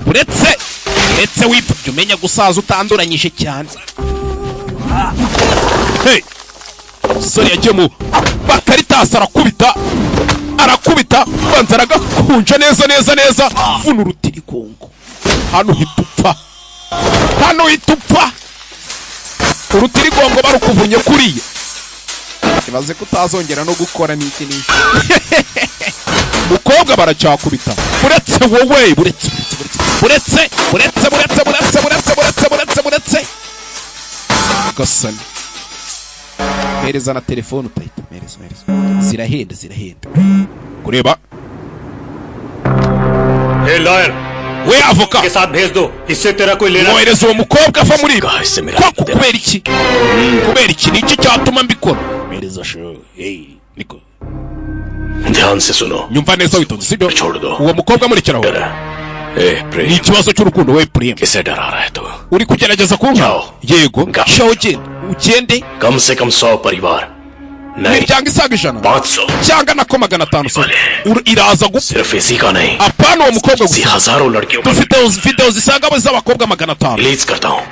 uretse wipfubye umenya gusaza utanduranyije cyane. Hey, sori yagiye mu bakaritasi arakubita banza aragakunja neza vuna urutirigongo. Hano hitupfa urutirigongo barukuvunye kuriye. Ibaze kutazongera no gukora n'iki n'iki. Mukobwa baracyakubita. Uretse wowe, uretse. Gasani. Mereza na telefone utahita. Mereza. Zirahenda. Kureba. Hey lawyer. We avoka. के साथ भेज दो. इससे तेरा कोई लेना. Mohereza uwo mukobwa ava muri ibi. Kubera iki niki cyatuma mbikora? Mereza sho. Hey, niko. ध्यान से सुनो. Nyumva neza witonze sibyo? छोड़ दो. Uwo mukobwa murekeraho. Prem. Ni ikibazo cy'urukundo we Prem. किसे डरा रहा है तू? Uri kugerageza kunka? Yego. Ugende. कम से कम 100 परिवार. नहीं. Cyangwa isaga 100. 500. Cyangwa nako 500. Iraza gupfa. सिर्फ इसी का नहीं. Apana uwo mukobwa gusa. हजारों लड़कियों. Dufite videos zisaga z'abakobwa 500. रिलीज करता हूँ.